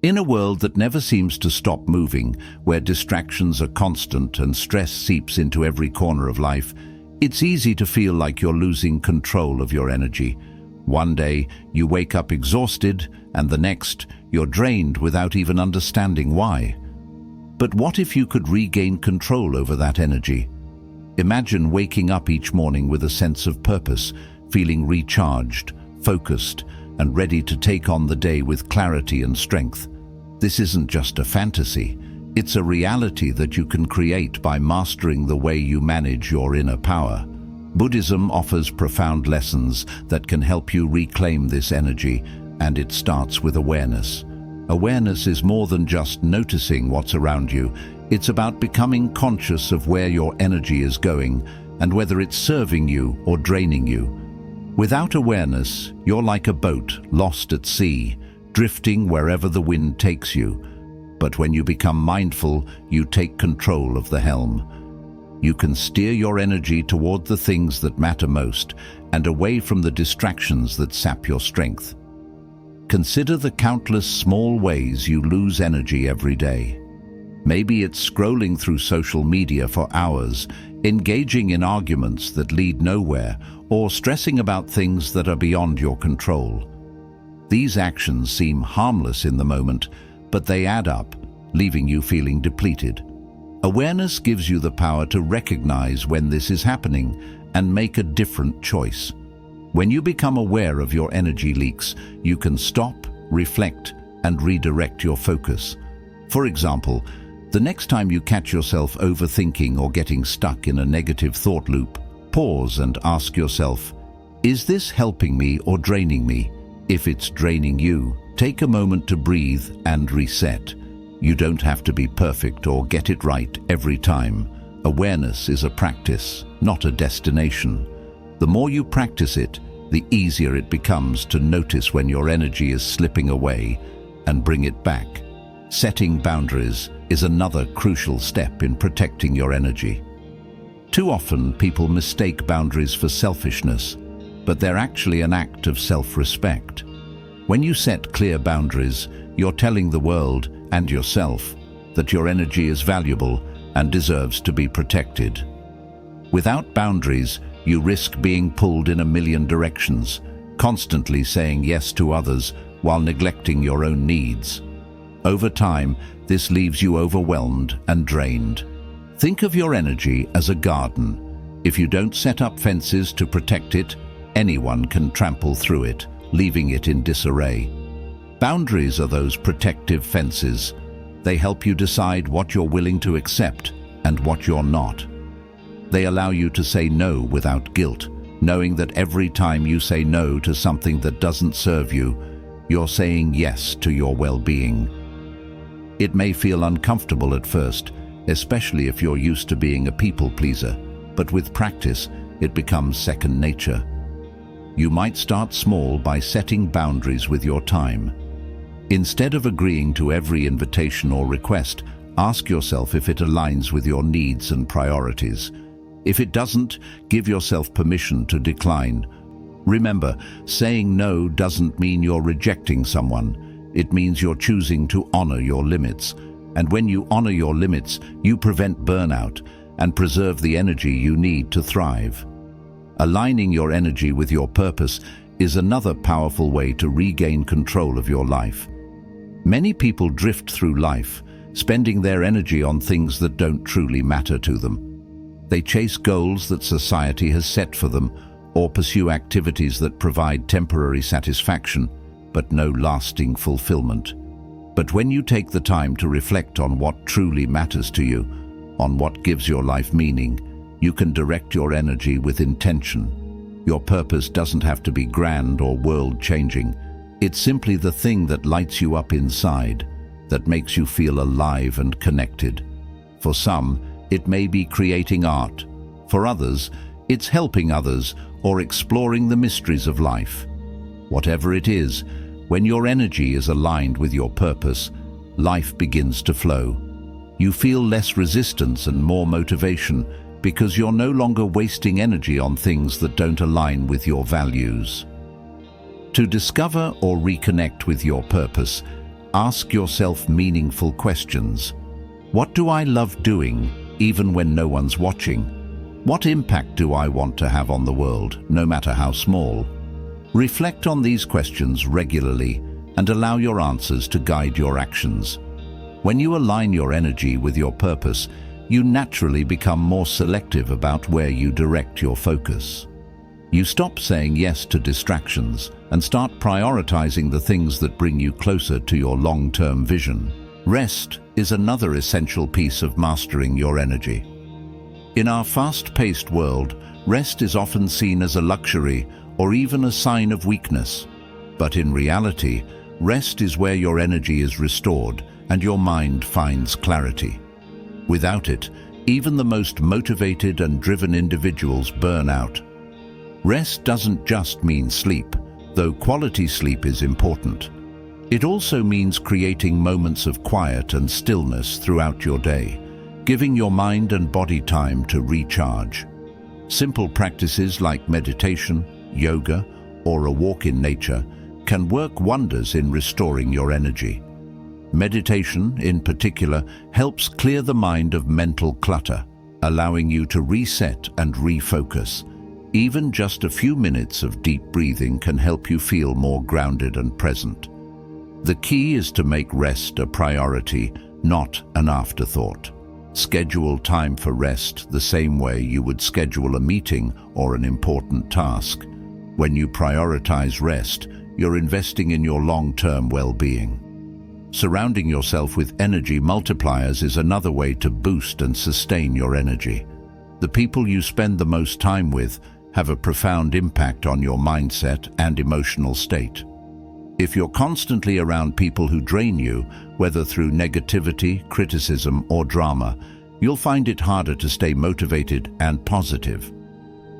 In a world that never seems to stop moving, where distractions are constant and stress seeps into every corner of life, it's easy to feel like you're losing control of your energy. One day, you wake up exhausted, and the next, you're drained without even understanding why. But what if you could regain control over that energy? Imagine waking up each morning with a sense of purpose, feeling recharged, focused, and ready to take on the day with clarity and strength. This isn't just a fantasy. It's a reality that you can create by mastering the way you manage your inner power. Buddhism offers profound lessons that can help you reclaim this energy, and it starts with awareness. Awareness is more than just noticing what's around you. It's about becoming conscious of where your energy is going and whether it's serving you or draining you. Without awareness, you're like a boat lost at sea, drifting wherever the wind takes you. But when you become mindful, you take control of the helm. You can steer your energy toward the things that matter most and away from the distractions that sap your strength. Consider the countless small ways you lose energy every day. Maybe it's scrolling through social media for hours, engaging in arguments that lead nowhere, or stressing about things that are beyond your control. These actions seem harmless in the moment, but they add up, leaving you feeling depleted. Awareness gives you the power to recognize when this is happening and make a different choice. When you become aware of your energy leaks, you can stop, reflect, and redirect your focus. For example, the next time you catch yourself overthinking or getting stuck in a negative thought loop, pause and ask yourself, is this helping me or draining me? If it's draining you, take a moment to breathe and reset. You don't have to be perfect or get it right every time. Awareness is a practice, not a destination. The more you practice it, the easier it becomes to notice when your energy is slipping away and bring it back. Setting boundaries is another crucial step in protecting your energy. Too often, people mistake boundaries for selfishness, but they're actually an act of self-respect. When you set clear boundaries, you're telling the world and yourself that your energy is valuable and deserves to be protected. Without boundaries, you risk being pulled in a million directions, constantly saying yes to others while neglecting your own needs. Over time, this leaves you overwhelmed and drained. Think of your energy as a garden. If you don't set up fences to protect it, anyone can trample through it, leaving it in disarray. Boundaries are those protective fences. They help you decide what you're willing to accept and what you're not. They allow you to say no without guilt, knowing that every time you say no to something that doesn't serve you, you're saying yes to your well-being. It may feel uncomfortable at first, especially if you're used to being a people pleaser, but with practice, it becomes second nature. You might start small by setting boundaries with your time. Instead of agreeing to every invitation or request, ask yourself if it aligns with your needs and priorities. If it doesn't, give yourself permission to decline. Remember, saying no doesn't mean you're rejecting someone. It means you're choosing to honor your limits. And when you honor your limits, you prevent burnout and preserve the energy you need to thrive. Aligning your energy with your purpose is another powerful way to regain control of your life. Many people drift through life, spending their energy on things that don't truly matter to them. They chase goals that society has set for them, or pursue activities that provide temporary satisfaction, but no lasting fulfillment. But when you take the time to reflect on what truly matters to you, on what gives your life meaning, you can direct your energy with intention. Your purpose doesn't have to be grand or world-changing. It's simply the thing that lights you up inside, that makes you feel alive and connected. For some, it may be creating art. For others, it's helping others or exploring the mysteries of life. Whatever it is, when your energy is aligned with your purpose, life begins to flow. You feel less resistance and more motivation because you're no longer wasting energy on things that don't align with your values. To discover or reconnect with your purpose, Ask yourself meaningful questions. What do I love doing, even when no one's watching? What impact do I want to have on the world, no matter how small? Reflect on these questions regularly and allow your answers to guide your actions. When you align your energy with your purpose, you naturally become more selective about where you direct your focus. You stop saying yes to distractions and start prioritizing the things that bring you closer to your long-term vision. Rest is another essential piece of mastering your energy. In our fast-paced world, rest is often seen as a luxury or even a sign of weakness. But in reality, rest is where your energy is restored and your mind finds clarity. Without it, even the most motivated and driven individuals burn out. Rest doesn't just mean sleep, though quality sleep is important. It also means creating moments of quiet and stillness throughout your day, giving your mind and body time to recharge. Simple practices like meditation, yoga, or a walk in nature can work wonders in restoring your energy. Meditation, in particular, helps clear the mind of mental clutter, allowing you to reset and refocus. Even just a few minutes of deep breathing can help you feel more grounded and present. The key is to make rest a priority, not an afterthought. Schedule time for rest the same way you would schedule a meeting or an important task. When you prioritize rest, you're investing in your long-term well-being. Surrounding yourself with energy multipliers is another way to boost and sustain your energy. The people you spend the most time with have a profound impact on your mindset and emotional state. If you're constantly around people who drain you, whether through negativity, criticism, or drama, you'll find it harder to stay motivated and positive.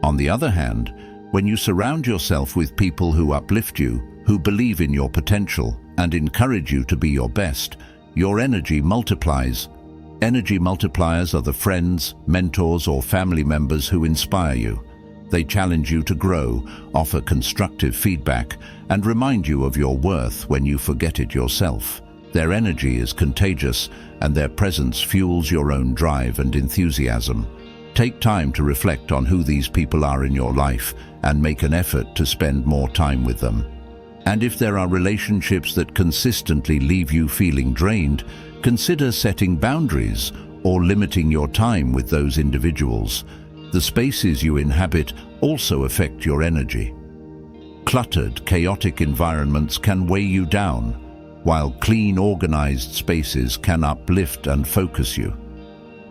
On the other hand, when you surround yourself with people who uplift you, who believe in your potential, and encourage you to be your best, your energy multiplies. Energy multipliers are the friends, mentors, or family members who inspire you. They challenge you to grow, offer constructive feedback, and remind you of your worth when you forget it yourself. Their energy is contagious, and their presence fuels your own drive and enthusiasm. Take time to reflect on who these people are in your life and make an effort to spend more time with them. And if there are relationships that consistently leave you feeling drained, consider setting boundaries or limiting your time with those individuals. The spaces you inhabit also affect your energy. Cluttered, chaotic environments can weigh you down, while clean, organized spaces can uplift and focus you.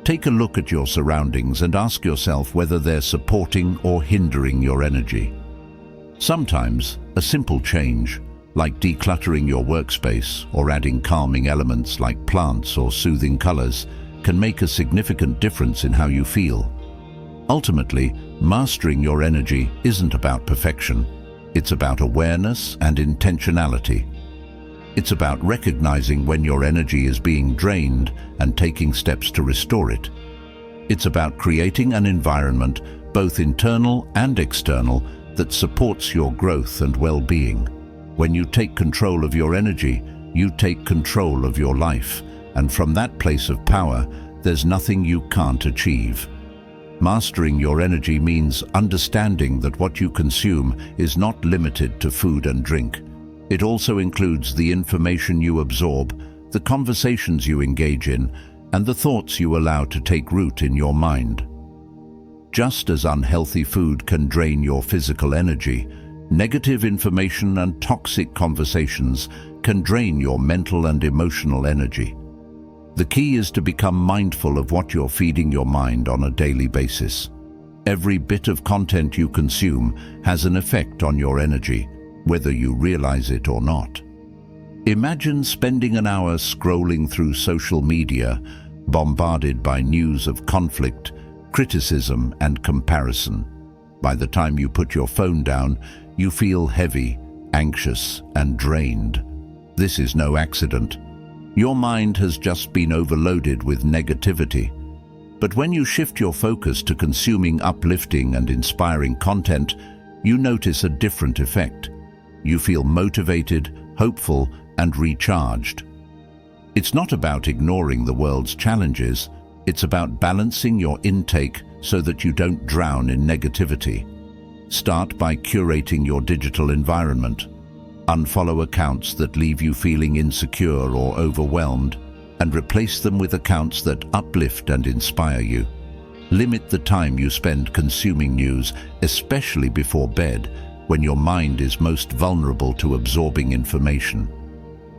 Take a look at your surroundings and ask yourself whether they're supporting or hindering your energy. Sometimes, a simple change, like decluttering your workspace or adding calming elements like plants or soothing colors, can make a significant difference in how you feel. Ultimately, mastering your energy isn't about perfection. It's about awareness and intentionality. It's about recognizing when your energy is being drained and taking steps to restore it. It's about creating an environment, both internal and external, that supports your growth and well-being. When you take control of your energy, you take control of your life, and from that place of power, there's nothing you can't achieve. Mastering your energy means understanding that what you consume is not limited to food and drink. It also includes the information you absorb, the conversations you engage in, and the thoughts you allow to take root in your mind. Just as unhealthy food can drain your physical energy, negative information and toxic conversations can drain your mental and emotional energy. The key is to become mindful of what you're feeding your mind on a daily basis. Every bit of content you consume has an effect on your energy, whether you realize it or not. Imagine spending an hour scrolling through social media, bombarded by news of conflict, criticism, and comparison. By the time you put your phone down, you feel heavy, anxious, and drained. This is no accident. Your mind has just been overloaded with negativity. But when you shift your focus to consuming uplifting and inspiring content, you notice a different effect. You feel motivated, hopeful, and recharged. It's not about ignoring the world's challenges, it's about balancing your intake so that you don't drown in negativity. Start by curating your digital environment. Unfollow accounts that leave you feeling insecure or overwhelmed, and replace them with accounts that uplift and inspire you. Limit the time you spend consuming news, especially before bed, when your mind is most vulnerable to absorbing information.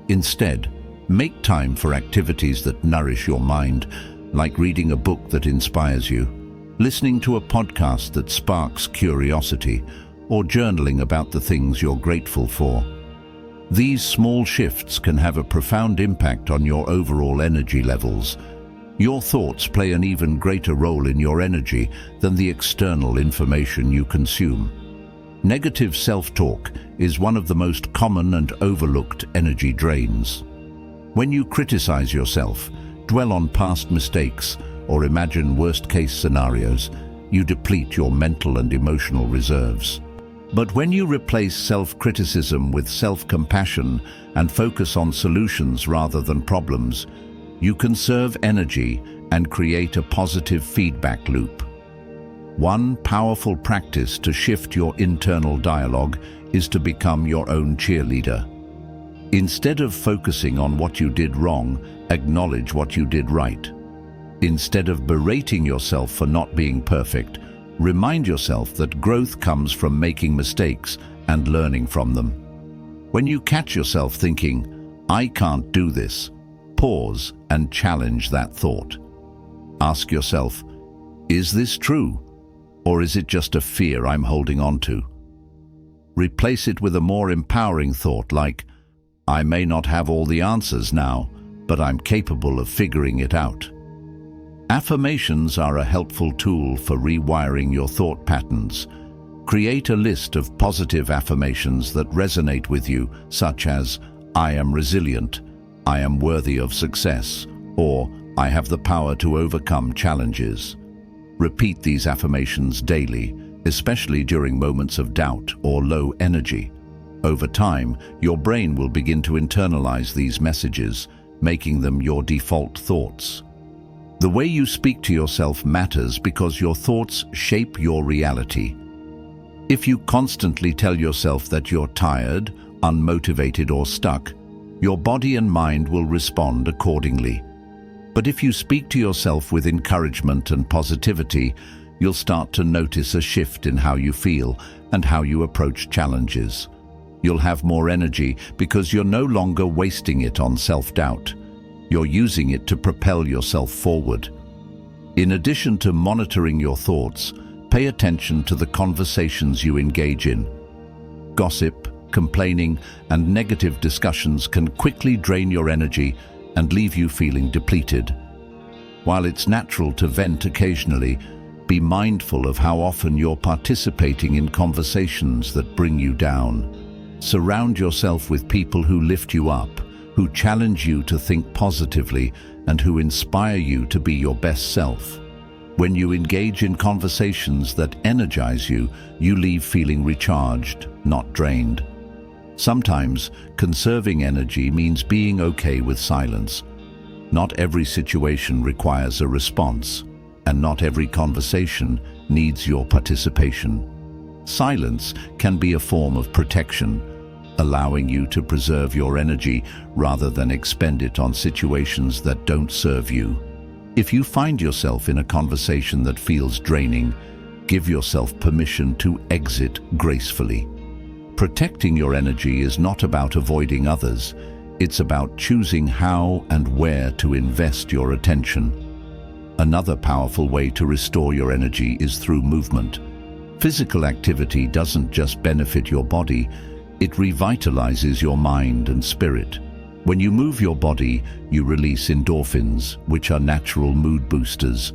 Instead, make time for activities that nourish your mind, like reading a book that inspires you, listening to a podcast that sparks curiosity, or journaling about the things you're grateful for. These small shifts can have a profound impact on your overall energy levels. Your thoughts play an even greater role in your energy than the external information you consume. Negative self-talk is one of the most common and overlooked energy drains. When you criticize yourself, dwell on past mistakes, or imagine worst-case scenarios, you deplete your mental and emotional reserves. But when you replace self-criticism with self-compassion and focus on solutions rather than problems, you conserve energy and create a positive feedback loop. One powerful practice to shift your internal dialogue is to become your own cheerleader. Instead of focusing on what you did wrong, acknowledge what you did right. Instead of berating yourself for not being perfect, remind yourself that growth comes from making mistakes and learning from them. When you catch yourself thinking, "I can't do this," pause and challenge that thought. Ask yourself, is this true? Or is it just a fear I'm holding on to? Replace it with a more empowering thought like, I may not have all the answers now, but I'm capable of figuring it out. Affirmations are a helpful tool for rewiring your thought patterns. Create a list of positive affirmations that resonate with you, such as, I am resilient, I am worthy of success, or I have the power to overcome challenges. Repeat these affirmations daily, especially during moments of doubt or low energy. Over time, your brain will begin to internalize these messages, making them your default thoughts. The way you speak to yourself matters because your thoughts shape your reality. If you constantly tell yourself that you're tired, unmotivated, or stuck, your body and mind will respond accordingly. But if you speak to yourself with encouragement and positivity, you'll start to notice a shift in how you feel and how you approach challenges. You'll have more energy because you're no longer wasting it on self-doubt. You're using it to propel yourself forward. In addition to monitoring your thoughts, pay attention to the conversations you engage in. Gossip, complaining, and negative discussions can quickly drain your energy and leave you feeling depleted. While it's natural to vent occasionally, be mindful of how often you're participating in conversations that bring you down. Surround yourself with people who lift you up, who challenge you to think positively, and who inspire you to be your best self. When you engage in conversations that energize you, you leave feeling recharged, not drained. Sometimes, conserving energy means being okay with silence. Not every situation requires a response, and not every conversation needs your participation. Silence can be a form of protection, allowing you to preserve your energy rather than expend it on situations that don't serve you. If you find yourself in a conversation that feels draining, give yourself permission to exit gracefully. Protecting your energy is not about avoiding others. It's about choosing how and where to invest your attention. Another powerful way to restore your energy is through movement. Physical activity doesn't just benefit your body, it revitalizes your mind and spirit. When you move your body, you release endorphins, which are natural mood boosters.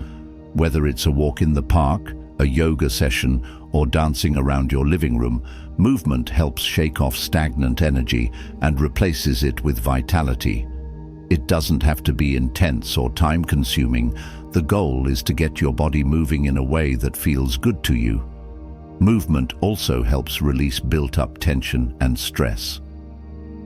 Whether it's a walk in the park, a yoga session, or dancing around your living room, movement helps shake off stagnant energy and replaces it with vitality. It doesn't have to be intense or time-consuming. The goal is to get your body moving in a way that feels good to you. Movement also helps release built-up tension and stress.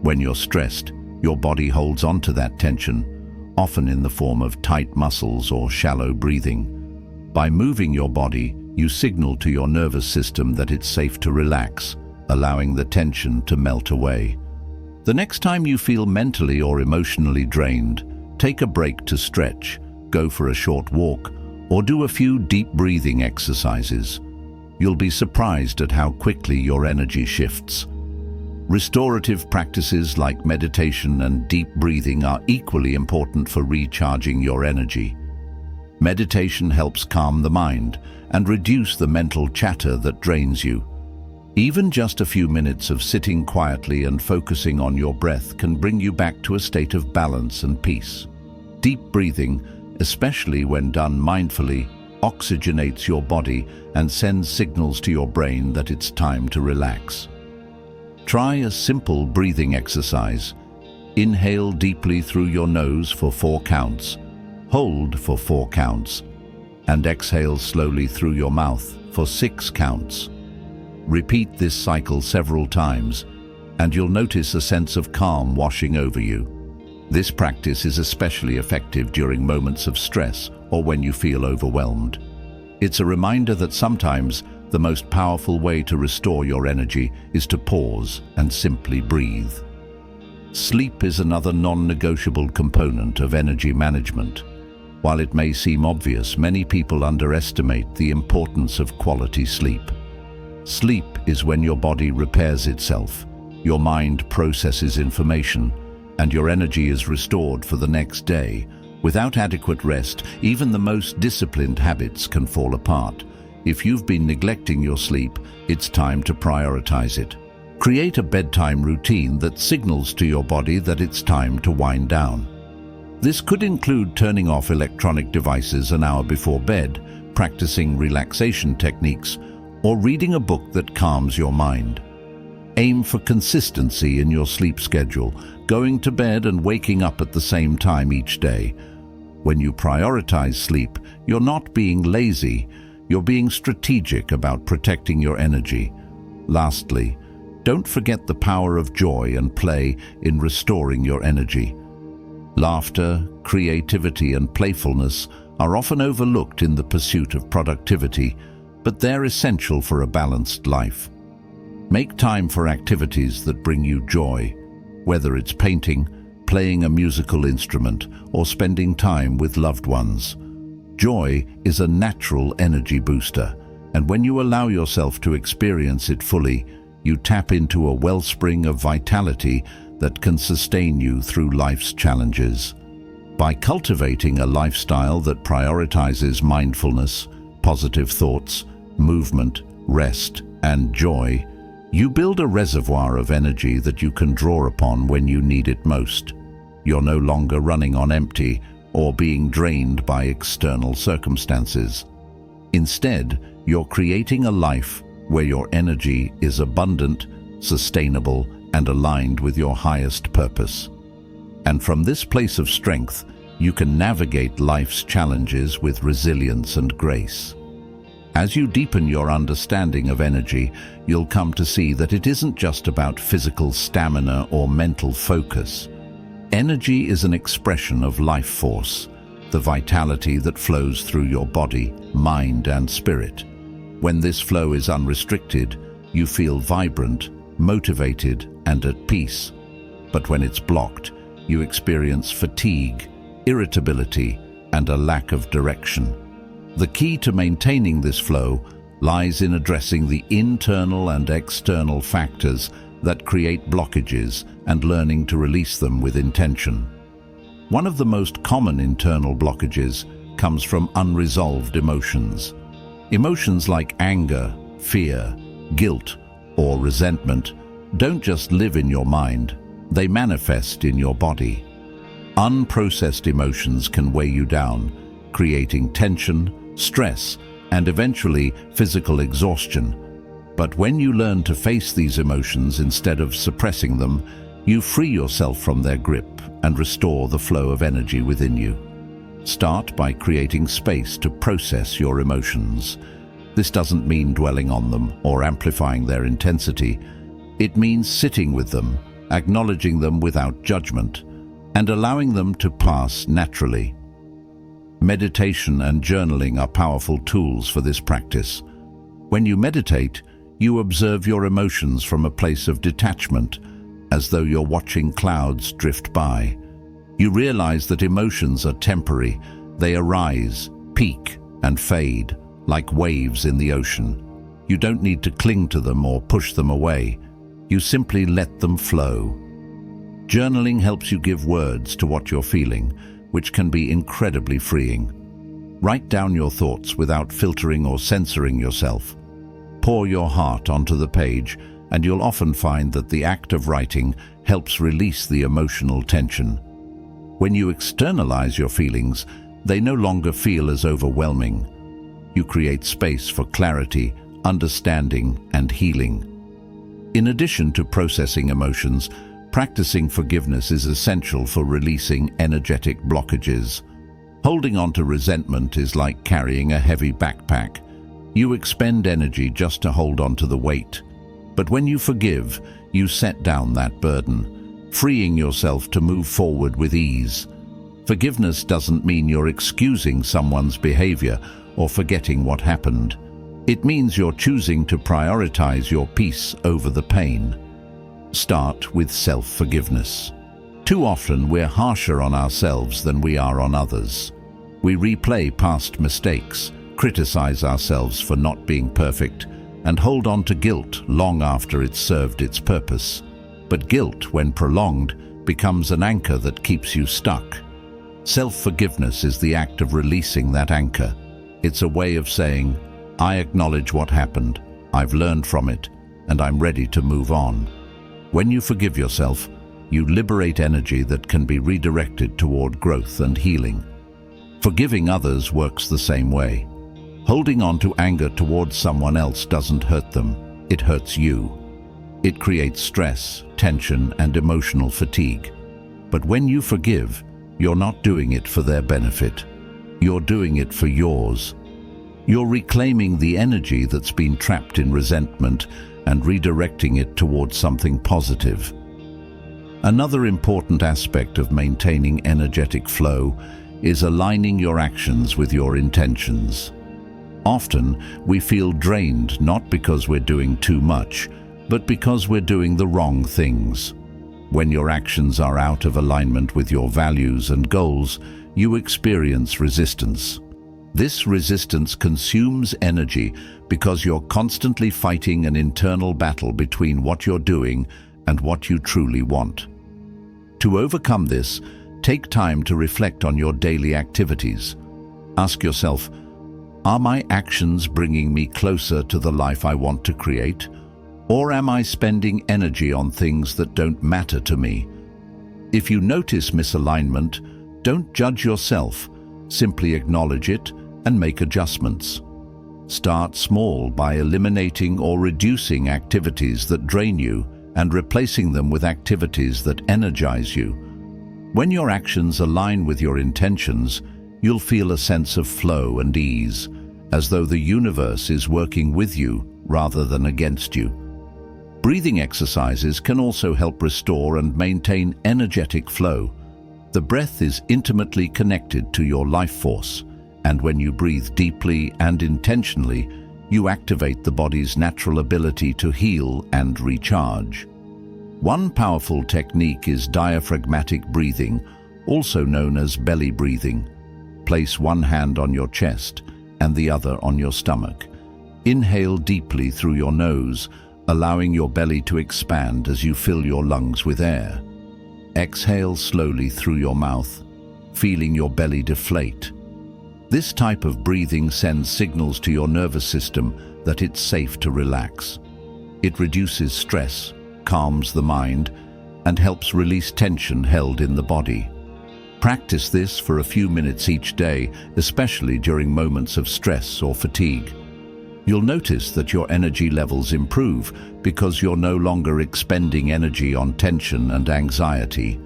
When you're stressed, Your body holds on to that tension, often in the form of tight muscles or shallow breathing. By moving your body, you signal to your nervous system that it's safe to relax, allowing the tension to melt away. The next time you feel mentally or emotionally drained, take a break to stretch, go for a short walk, or do a few deep breathing exercises. You'll be surprised at how quickly your energy shifts. Restorative practices like meditation and deep breathing are equally important for recharging your energy. Meditation helps calm the mind and reduce the mental chatter that drains you. Even just a few minutes of sitting quietly and focusing on your breath can bring you back to a state of balance and peace. Deep breathing, especially when done mindfully, oxygenates your body and sends signals to your brain that it's time to relax. Try a simple breathing exercise. Inhale deeply through your nose for 4 counts, hold for 4 counts, and exhale slowly through your mouth for 6 counts. Repeat this cycle several times, and you'll notice a sense of calm washing over you. This practice is especially effective during moments of stress or when you feel overwhelmed. It's a reminder that sometimes the most powerful way to restore your energy is to pause and simply breathe. Sleep is another non-negotiable component of energy management. While it may seem obvious, many people underestimate the importance of quality sleep. Sleep is when your body repairs itself, your mind processes information, and your energy is restored for the next day. Without adequate rest, even the most disciplined habits can fall apart. If you've been neglecting your sleep, it's time to prioritize it. Create a bedtime routine that signals to your body that it's time to wind down. This could include turning off electronic devices an hour before bed, practicing relaxation techniques, or reading a book that calms your mind. Aim for consistency in your sleep schedule, going to bed and waking up at the same time each day. When you prioritize sleep, you're not being lazy, you're being strategic about protecting your energy. Lastly, don't forget the power of joy and play in restoring your energy. Laughter, creativity, and playfulness are often overlooked in the pursuit of productivity, but they're essential for a balanced life. Make time for activities that bring you joy, whether it's painting, playing a musical instrument, or spending time with loved ones. Joy is a natural energy booster, and when you allow yourself to experience it fully, you tap into a wellspring of vitality that can sustain you through life's challenges. By cultivating a lifestyle that prioritizes mindfulness, positive thoughts, movement, rest, and joy, you build a reservoir of energy that you can draw upon when you need it most. You're no longer running on empty or being drained by external circumstances. Instead, you're creating a life where your energy is abundant, sustainable, and aligned with your highest purpose. And from this place of strength, you can navigate life's challenges with resilience and grace. As you deepen your understanding of energy, you'll come to see that it isn't just about physical stamina or mental focus. Energy is an expression of life force, the vitality that flows through your body, mind, and spirit. When this flow is unrestricted, you feel vibrant, motivated, and at peace. But when it's blocked, you experience fatigue, irritability, and a lack of direction. The key to maintaining this flow lies in addressing the internal and external factors that create blockages and learning to release them with intention. One of the most common internal blockages comes from unresolved emotions. Emotions like anger, fear, guilt, or resentment don't just live in your mind, they manifest in your body. Unprocessed emotions can weigh you down, creating tension, stress, and eventually physical exhaustion. But when you learn to face these emotions instead of suppressing them, you free yourself from their grip and restore the flow of energy within you. Start by creating space to process your emotions. This doesn't mean dwelling on them or amplifying their intensity. It means sitting with them, acknowledging them without judgment, and allowing them to pass naturally. Meditation and journaling are powerful tools for this practice. When you meditate, you observe your emotions from a place of detachment, as though you're watching clouds drift by. You realize that emotions are temporary. They arise, peak, and fade, like waves in the ocean. You don't need to cling to them or push them away. You simply let them flow. Journaling helps you give words to what you're feeling, which can be incredibly freeing. Write down your thoughts without filtering or censoring yourself. Pour your heart onto the page, and you'll often find that the act of writing helps release the emotional tension. When you externalize your feelings, they no longer feel as overwhelming. You create space for clarity, understanding, and healing. In addition to processing emotions, practicing forgiveness is essential for releasing energetic blockages. Holding on to resentment is like carrying a heavy backpack. You expend energy just to hold on to the weight. But when you forgive, you set down that burden, freeing yourself to move forward with ease. Forgiveness doesn't mean you're excusing someone's behavior or forgetting what happened. It means you're choosing to prioritize your peace over the pain. Start with self-forgiveness. Too often we're harsher on ourselves than we are on others. We replay past mistakes, criticize ourselves for not being perfect, and hold on to guilt long after it's served its purpose. But guilt, when prolonged, becomes an anchor that keeps you stuck. Self-forgiveness is the act of releasing that anchor. It's a way of saying, I acknowledge what happened, I've learned from it, and I'm ready to move on. When you forgive yourself, you liberate energy that can be redirected toward growth and healing. Forgiving others works the same way. Holding on to anger towards someone else doesn't hurt them, it hurts you. It creates stress, tension, and emotional fatigue. But when you forgive, you're not doing it for their benefit. You're doing it for yours. You're reclaiming the energy that's been trapped in resentment and redirecting it towards something positive. Another important aspect of maintaining energetic flow is aligning your actions with your intentions. Often, we feel drained not because we're doing too much, but because we're doing the wrong things. When your actions are out of alignment with your values and goals, you experience resistance. This resistance consumes energy because you're constantly fighting an internal battle between what you're doing and what you truly want. To overcome this, take time to reflect on your daily activities. Ask yourself, are my actions bringing me closer to the life I want to create? Or am I spending energy on things that don't matter to me? If you notice misalignment, don't judge yourself. Simply acknowledge it and make adjustments. Start small by eliminating or reducing activities that drain you and replacing them with activities that energize you. When your actions align with your intentions, you'll feel a sense of flow and ease, as though the universe is working with you rather than against you. Breathing exercises can also help restore and maintain energetic flow. The breath is intimately connected to your life force, and when you breathe deeply and intentionally, you activate the body's natural ability to heal and recharge. One powerful technique is diaphragmatic breathing, also known as belly breathing. Place one hand on your chest and the other on your stomach. Inhale deeply through your nose, allowing your belly to expand as you fill your lungs with air. Exhale slowly through your mouth, feeling your belly deflate. This type of breathing sends signals to your nervous system that it's safe to relax. It reduces stress, calms the mind, and helps release tension held in the body. Practice this for a few minutes each day, especially during moments of stress or fatigue. You'll notice that your energy levels improve because you're no longer expending energy on tension and anxiety.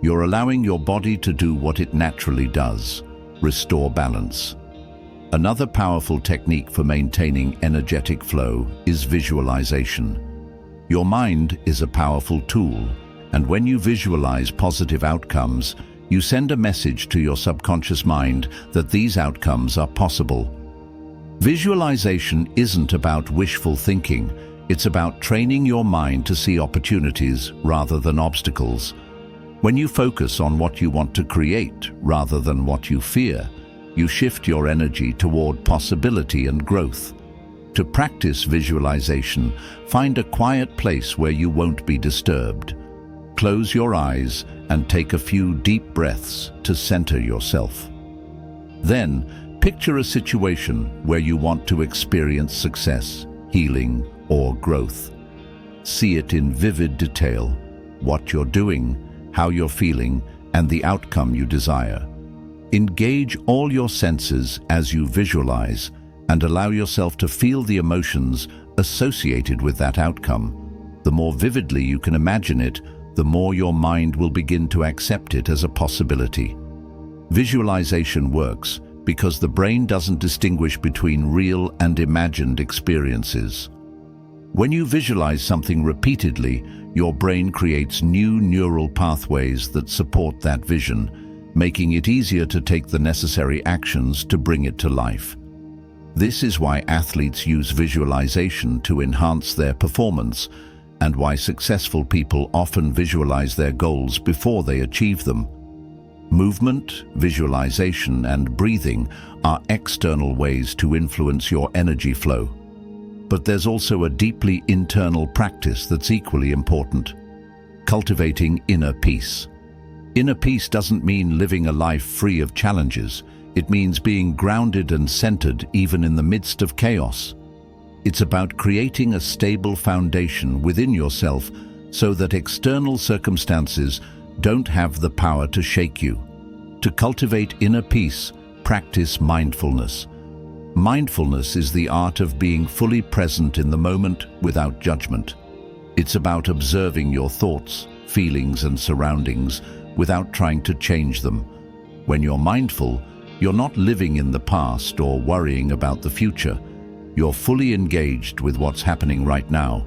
You're allowing your body to do what it naturally does: restore balance. Another powerful technique for maintaining energetic flow is visualization. Your mind is a powerful tool, And when you visualize positive outcomes, you send a message to your subconscious mind that these outcomes are possible. Visualization isn't about wishful thinking. It's about training your mind to see opportunities rather than obstacles. When you focus on what you want to create rather than what you fear, you shift your energy toward possibility and growth. To practice visualization, find a quiet place where you won't be disturbed. Close your eyes and take a few deep breaths to center yourself. Then, picture a situation where you want to experience success, healing, or growth. See it in vivid detail, what you're doing, how you're feeling, and the outcome you desire. Engage all your senses as you visualize and allow yourself to feel the emotions associated with that outcome. The more vividly you can imagine it, the more your mind will begin to accept it as a possibility. Visualization works because the brain doesn't distinguish between real and imagined experiences. When you visualize something repeatedly, your brain creates new neural pathways that support that vision, making it easier to take the necessary actions to bring it to life. This is why athletes use visualization to enhance their performance, and why successful people often visualize their goals before they achieve them. Movement, visualization, and breathing are external ways to influence your energy flow. But there's also a deeply internal practice that's equally important: cultivating inner peace. Inner peace doesn't mean living a life free of challenges. It means being grounded and centered even in the midst of chaos. It's about creating a stable foundation within yourself so that external circumstances don't have the power to shake you. To cultivate inner peace, practice mindfulness. Mindfulness is the art of being fully present in the moment without judgment. It's about observing your thoughts, feelings, and surroundings without trying to change them. When you're mindful, you're not living in the past or worrying about the future. You're fully engaged with what's happening right now.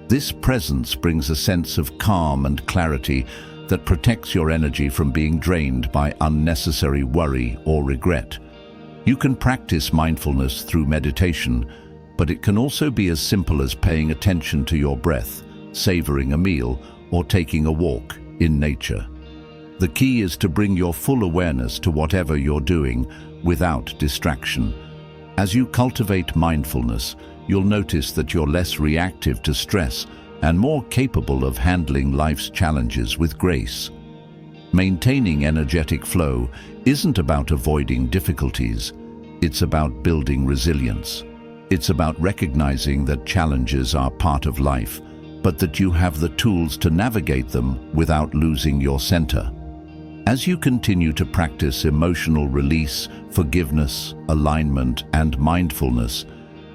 This presence brings a sense of calm and clarity that protects your energy from being drained by unnecessary worry or regret. You can practice mindfulness through meditation, but it can also be as simple as paying attention to your breath, savoring a meal, or taking a walk in nature. The key is to bring your full awareness to whatever you're doing without distraction. As you cultivate mindfulness, you'll notice that you're less reactive to stress and more capable of handling life's challenges with grace. Maintaining energetic flow isn't about avoiding difficulties. It's about building resilience. It's about recognizing that challenges are part of life, but that you have the tools to navigate them without losing your center. As you continue to practice emotional release, forgiveness, alignment, and mindfulness,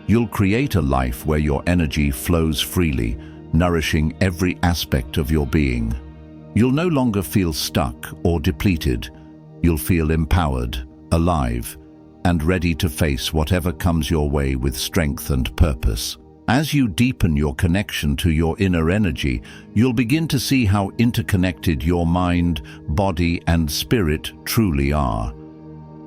you'll create a life where your energy flows freely, nourishing every aspect of your being. You'll no longer feel stuck or depleted. You'll feel empowered, alive, and ready to face whatever comes your way with strength and purpose. As you deepen your connection to your inner energy, you'll begin to see how interconnected your mind, body, and spirit truly are.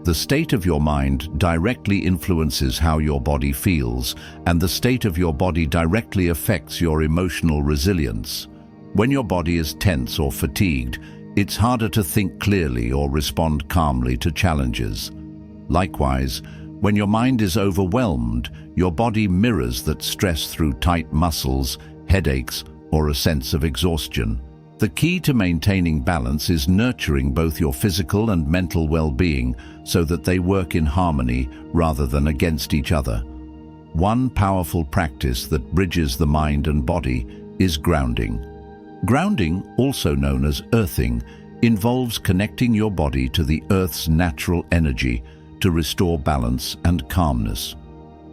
The state of your mind directly influences how your body feels, and the state of your body directly affects your emotional resilience. When your body is tense or fatigued, it's harder to think clearly or respond calmly to challenges. Likewise, when your mind is overwhelmed, your body mirrors that stress through tight muscles, headaches, or a sense of exhaustion. The key to maintaining balance is nurturing both your physical and mental well-being so that they work in harmony rather than against each other. One powerful practice that bridges the mind and body is grounding. Grounding, also known as earthing, involves connecting your body to the Earth's natural energy to restore balance and calmness.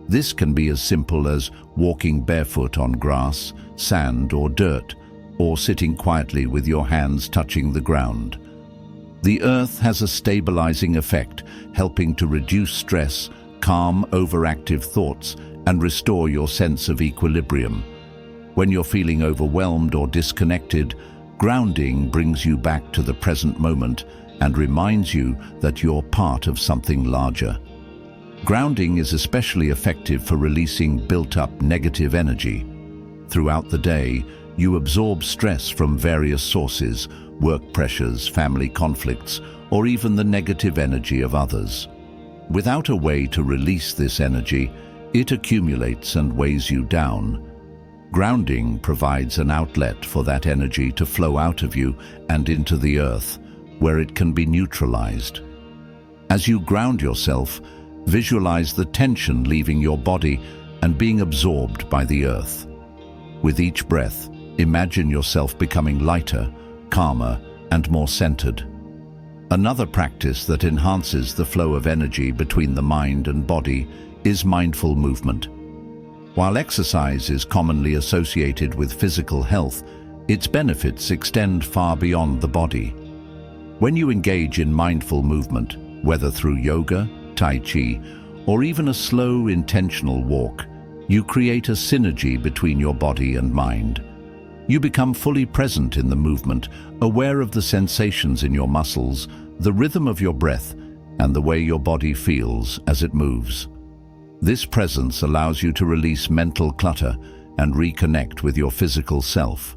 This can be as simple as walking barefoot on grass, sand, or dirt, or sitting quietly with your hands touching the ground. The earth has a stabilizing effect, helping to reduce stress, calm overactive thoughts, and restore your sense of equilibrium. When you're feeling overwhelmed or disconnected, Grounding brings you back to the present moment and reminds you that you're part of something larger. Grounding is especially effective for releasing built-up negative energy. Throughout the day, you absorb stress from various sources, work pressures, family conflicts, or even the negative energy of others. Without a way to release this energy, it accumulates and weighs you down. Grounding provides an outlet for that energy to flow out of you and into the earth, where it can be neutralized. As you ground yourself, visualize the tension leaving your body and being absorbed by the earth. With each breath, imagine yourself becoming lighter, calmer, and more centered. Another practice that enhances the flow of energy between the mind and body is mindful movement. While exercise is commonly associated with physical health, its benefits extend far beyond the body. When you engage in mindful movement, whether through yoga, tai chi, or even a slow, intentional walk, you create a synergy between your body and mind. You become fully present in the movement, aware of the sensations in your muscles, the rhythm of your breath, and the way your body feels as it moves. This presence allows you to release mental clutter and reconnect with your physical self.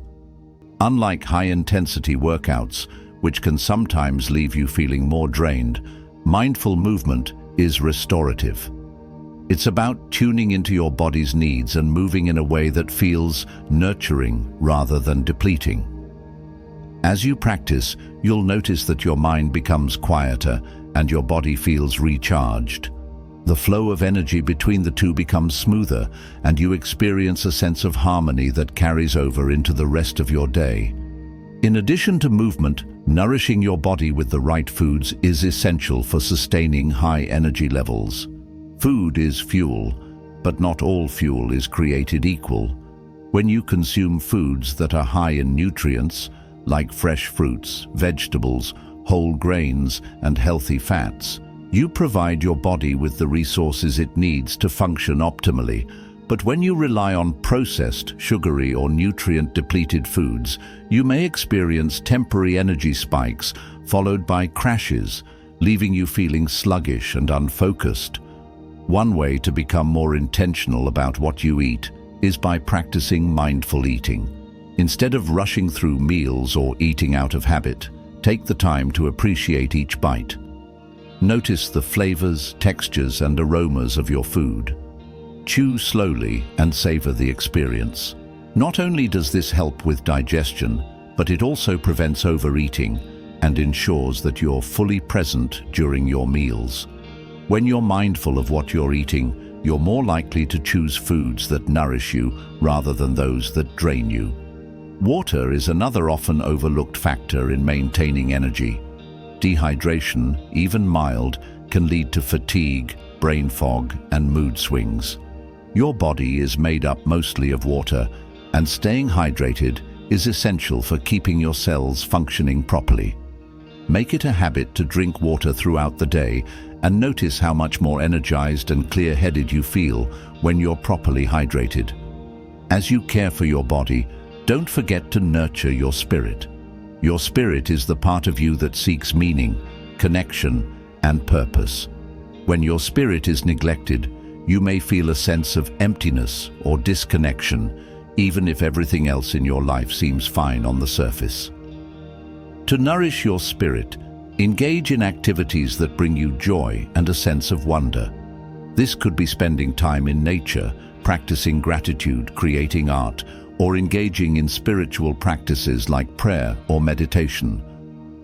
Unlike high-intensity workouts, which can sometimes leave you feeling more drained, mindful movement is restorative. It's about tuning into your body's needs and moving in a way that feels nurturing rather than depleting. As you practice, you'll notice that your mind becomes quieter and your body feels recharged. The flow of energy between the two becomes smoother, and you experience a sense of harmony that carries over into the rest of your day. In addition to movement, nourishing your body with the right foods is essential for sustaining high energy levels. Food is fuel, but not all fuel is created equal. When you consume foods that are high in nutrients, like fresh fruits, vegetables, whole grains, and healthy fats, you provide your body with the resources it needs to function optimally. But when you rely on processed, sugary, or nutrient-depleted foods, you may experience temporary energy spikes followed by crashes, leaving you feeling sluggish and unfocused. One way to become more intentional about what you eat is by practicing mindful eating. Instead of rushing through meals or eating out of habit, take the time to appreciate each bite. Notice the flavors, textures, and aromas of your food. Chew slowly and savor the experience. Not only does this help with digestion, but it also prevents overeating and ensures that you're fully present during your meals. When you're mindful of what you're eating, you're more likely to choose foods that nourish you rather than those that drain you. Water is another often overlooked factor in maintaining energy. Dehydration, even mild, can lead to fatigue, brain fog, and mood swings. Your body is made up mostly of water, and staying hydrated is essential for keeping your cells functioning properly. Make it a habit to drink water throughout the day and notice how much more energized and clear-headed you feel when you're properly hydrated. As you care for your body, don't forget to nurture your spirit. Your spirit is the part of you that seeks meaning, connection, and purpose. When your spirit is neglected, you may feel a sense of emptiness or disconnection, even if everything else in your life seems fine on the surface. To nourish your spirit, engage in activities that bring you joy and a sense of wonder. This could be spending time in nature, practicing gratitude, creating art, or engaging in spiritual practices like prayer or meditation.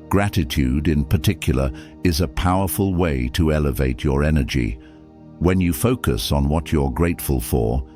Gratitude, in particular, is a powerful way to elevate your energy. When you focus on what you're grateful for,